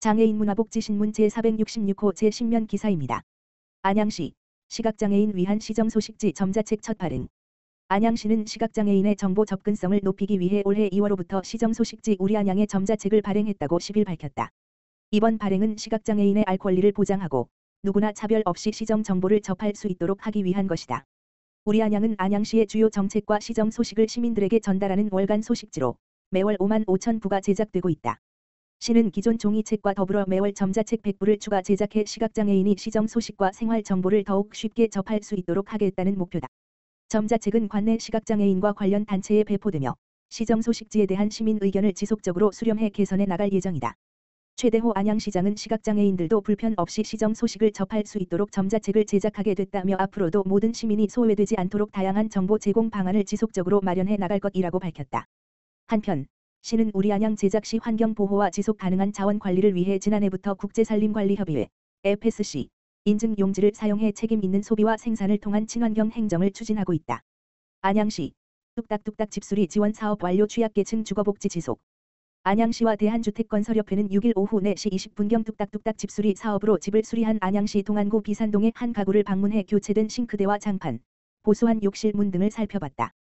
장애인 문화복지신문 제466호 제10면 기사입니다. 안양시 시각장애인 위한 시정소식지 점자책 첫 발행. 안양시는 시각장애인의 정보 접근성을 높이기 위해 올해 2월로부터 시정소식지 우리 안양의 점자책을 발행했다고 10일 밝혔다. 이번 발행은 시각장애인의 알 권리를 보장하고 누구나 차별 없이 시정 정보를 접할 수 있도록 하기 위한 것이다. 우리 안양은 안양시의 주요 정책과 시정 소식을 시민들에게 전달하는 월간 소식지로 매월 5만 5천 부가 제작되고 있다. 시는 기존 종이책과 더불어 매월 점자책 100부를 추가 제작해 시각장애인이 시정 소식과 생활 정보를 더욱 쉽게 접할 수 있도록 하겠다는 목표다. 점자책은 관내 시각장애인과 관련 단체에 배포되며 시정 소식지에 대한 시민 의견을 지속적으로 수렴해 개선해 나갈 예정이다. 최대호 안양시장은 시각장애인들도 불편 없이 시정 소식을 접할 수 있도록 점자책을 제작하게 됐다며 앞으로도 모든 시민이 소외되지 않도록 다양한 정보 제공 방안을 지속적으로 마련해 나갈 것이라고 밝혔다. 한편 시는 우리 안양 제작시 환경보호와 지속 가능한 자원 관리를 위해 지난해부터 국제산림관리협의회 FSC 인증 용지를 사용해 책임 있는 소비와 생산을 통한 친환경 행정을 추진하고 있다. 안양시 뚝딱뚝딱 집수리 지원 사업 완료 취약계층 주거복지 지속. 안양시와 대한주택건설협회는 6일 오후 4시 20분경 뚝딱뚝딱 집수리 사업으로 집을 수리한 안양시 동안구 비산동의 한 가구를 방문해 교체된 싱크대와 장판, 보수한 욕실 문 등을 살펴봤다.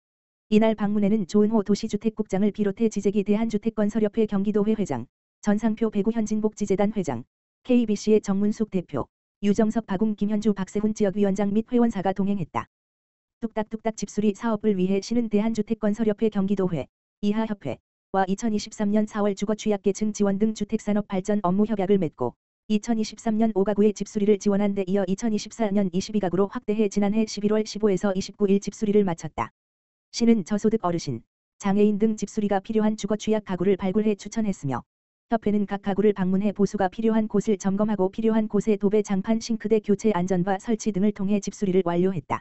이날 방문에는 조은호 도시주택국장을 비롯해 지재기 대한주택건설협회 경기도회 회장, 전상표 배구 현진복지재단 회장, KBC의 정문숙 대표, 유정석 박웅 김현주 박세훈 지역위원장 및 회원사가 동행했다. 뚝딱뚝딱 집수리 사업을 위해 시는 대한주택건설협회 경기도회, 이하협회, 와 2023년 4월 주거취약계층 지원 등 주택산업 발전 업무 협약을 맺고 2023년 5가구의 집수리를 지원한 데 이어 2024년 22가구로 확대해 지난해 11월 15에서 29일 집수리를 마쳤다. 시는 저소득 어르신, 장애인 등 집수리가 필요한 주거취약 가구를 발굴해 추천했으며 협회는 각 가구를 방문해 보수가 필요한 곳을 점검하고 필요한 곳에 도배 장판 싱크대 교체 안전바 설치 등을 통해 집수리를 완료했다.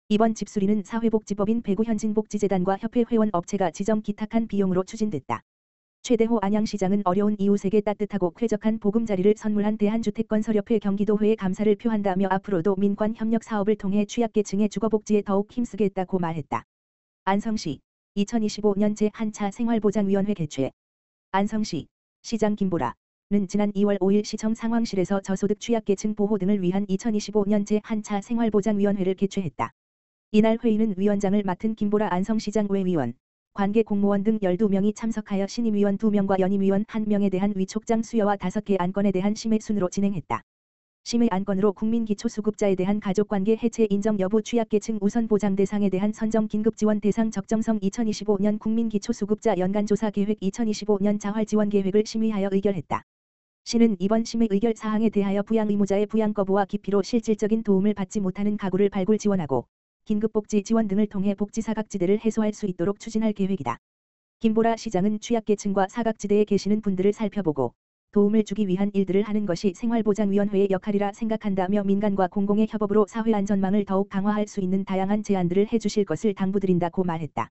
이번 집수리는 사회복지법인 배구 현진복지재단과 협회 회원 업체가 지정 기탁한 비용으로 추진됐다. 최대호 안양시장은 어려운 이웃에게 따뜻하고 쾌적한 보금자리를 선물한 대한주택건설협회 경기도회에 감사를 표한다며 앞으로도 민관 협력 사업을 통해 취약계층의 주거복지에 더욱 힘쓰겠다고 말했다. 안성시 2025년 제1차 생활보장위원회 개최. 안성시 시장 김보라는 지난 2월 5일 시청 상황실에서 저소득 취약계층 보호 등을 위한 2025년 제1차 생활보장위원회를 개최했다. 이날 회의는 위원장을 맡은 김보라 안성시장 외위원, 관계 공무원 등 12명이 참석하여 신임위원 2명과 연임위원 1명에 대한 위촉장 수여와 5개 안건에 대한 심의 순으로 진행했다. 심의 안건으로 국민기초수급자에 대한 가족관계 해체 인정 여부 취약계층 우선보장 대상에 대한 선정 긴급지원 대상 적정성 2025년 국민기초수급자 연간조사 계획 2025년 자활지원 계획을 심의하여 의결했다. 시는 이번 심의 의결 사항에 대하여 부양의무자의 부양 거부와 기피로 실질적인 도움을 받지 못하는 가구를 발굴 지원하고 긴급복지 지원 등을 통해 복지 사각지대를 해소할 수 있도록 추진할 계획이다. 김보라 시장은 취약계층과 사각지대에 계시는 분들을 살펴보고 도움을 주기 위한 일들을 하는 것이 생활보장위원회의 역할이라 생각한다며 민간과 공공의 협업으로 사회안전망을 더욱 강화할 수 있는 다양한 제안들을 해주실 것을 당부드린다고 말했다.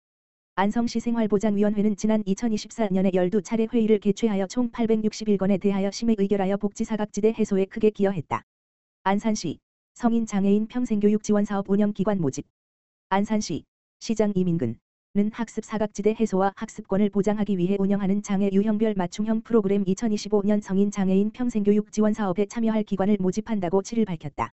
안성시 생활보장위원회는 지난 2024년에 12차례 회의를 개최하여 총 861건에 대하여 심의 의결하여 복지 사각지대 해소에 크게 기여했다. 안산시 성인 장애인 평생교육 지원사업 운영기관 모집. 안산시 시장 이민근은 학습 사각지대 해소와 학습권을 보장하기 위해 운영하는 장애 유형별 맞춤형 프로그램 2025년 성인 장애인 평생교육 지원사업에 참여할 기관을 모집한다고 7일 밝혔다.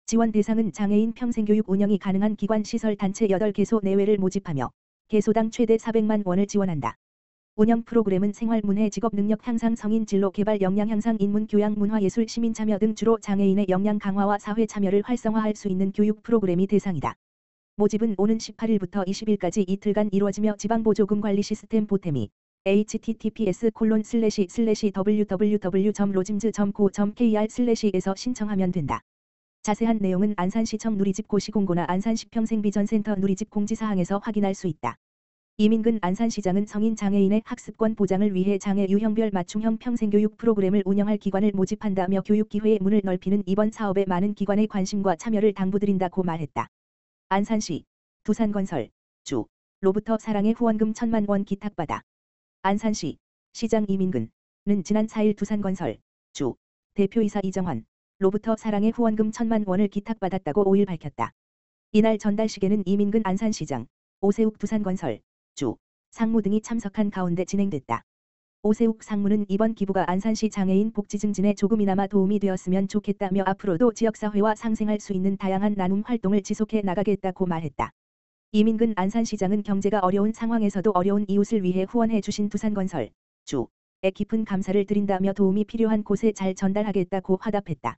지원 대상은 장애인 평생교육 운영이 가능한 기관 시설 단체 8개소 내외를 모집하며 개소당 최대 400만 원을 지원한다. 운영 프로그램은 생활문해 직업능력 향상 성인 진로 개발 역량 향상 인문 교양 문화예술 시민 참여 등 주로 장애인의 역량 강화와 사회 참여를 활성화할 수 있는 교육 프로그램이 대상이다. 모집은 오는 18일부터 20일까지 이틀간 이루어지며 지방보조금 관리 시스템 보탬이 https://www.lojimz.co.kr/에서 신청하면 된다. 자세한 내용은 안산시청 누리집 고시공고나 안산시 평생비전센터 누리집 공지사항에서 확인할 수 있다. 이민근 안산시장은 성인 장애인의 학습권 보장을 위해 장애 유형별 맞춤형 평생교육 프로그램을 운영할 기관을 모집한다며 교육기회의 문을 넓히는 이번 사업에 많은 기관의 관심과 참여를 당부드린다고 말했다. 안산시 두산건설 주 로부터 사랑의 후원금 1,000만 원 기탁받아. 안산시 시장 이민근은 지난 4일 두산건설 주 대표이사 이정환 로부터 사랑의 후원금 1,000만 원을 기탁받았다고 5일 밝혔다. 이날 전달식에는 이민근 안산시장, 오세욱 두산건설 주 상무 등이 참석한 가운데 진행됐다. 오세욱 상무는 이번 기부가 안산시 장애인 복지 증진에 조금이나마 도움이 되었으면 좋겠다며 앞으로도 지역사회와 상생할 수 있는 다양한 나눔 활동을 지속해 나가겠다고 말했다. 이민근 안산시장은 경제가 어려운 상황에서도 어려운 이웃을 위해 후원해 주신 두산건설 주에 깊은 감사를 드린다며 도움이 필요한 곳에 잘 전달하겠다고 화답했다.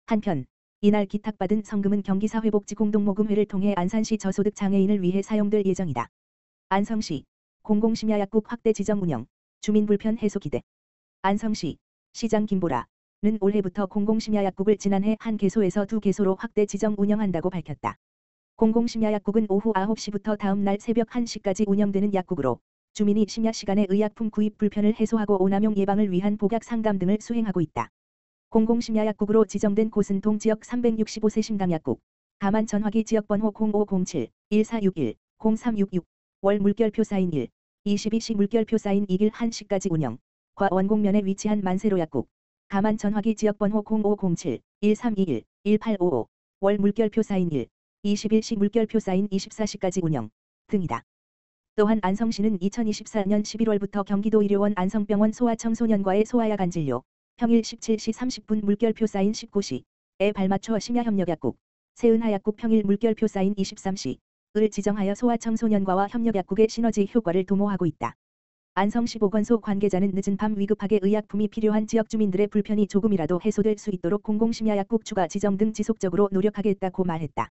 한편 이날 기탁받은 성금은 경기사회복지공동모금회를 통해 안산시 저소득 장애인을 위해 사용될 예정이다. 안성시 공공심야약국 확대 지정 운영 주민 불편 해소 기대. 안성시 시장 김보라는 올해부터 공공심야약국을 지난해 한 개소에서 2개소로 확대 지정 운영한다고 밝혔다. 공공심야약국은 오후 9시부터 다음 날 새벽 1시까지 운영되는 약국으로 주민이 심야 시간에 의약품 구입 불편을 해소하고 오남용 예방을 위한 복약 상담 등을 수행하고 있다. 공공심야약국으로 지정된 곳은 동지역 365세 심당약국, 가만 전화기 지역번호 0507-1461-0366, 월 물결표 사인 1, 22시 물결표 사인 2길 1시까지 운영, 과 원곡면에 위치한 만세로약국, 가만 전화기 지역번호 0507-1321-1855, 월 물결표 사인 1, 21시 물결표 사인 24시까지 운영 등이다. 또한 안성시는 2024년 11월부터 경기도 의료원 안성병원 소아청소년과의 소아약 안진료, 평일 17시 30분 물결표 사인 19시에 발맞춰 심야협력약국, 세은하약국 평일 물결표 사인 23시를 지정하여 소아청소년과와 협력약국의 시너지 효과를 도모하고 있다. 안성시 보건소 관계자는 늦은 밤 위급하게 의약품이 필요한 지역 주민들의 불편이 조금이라도 해소될 수 있도록 공공심야약국 추가 지정 등 지속적으로 노력하겠다고 말했다.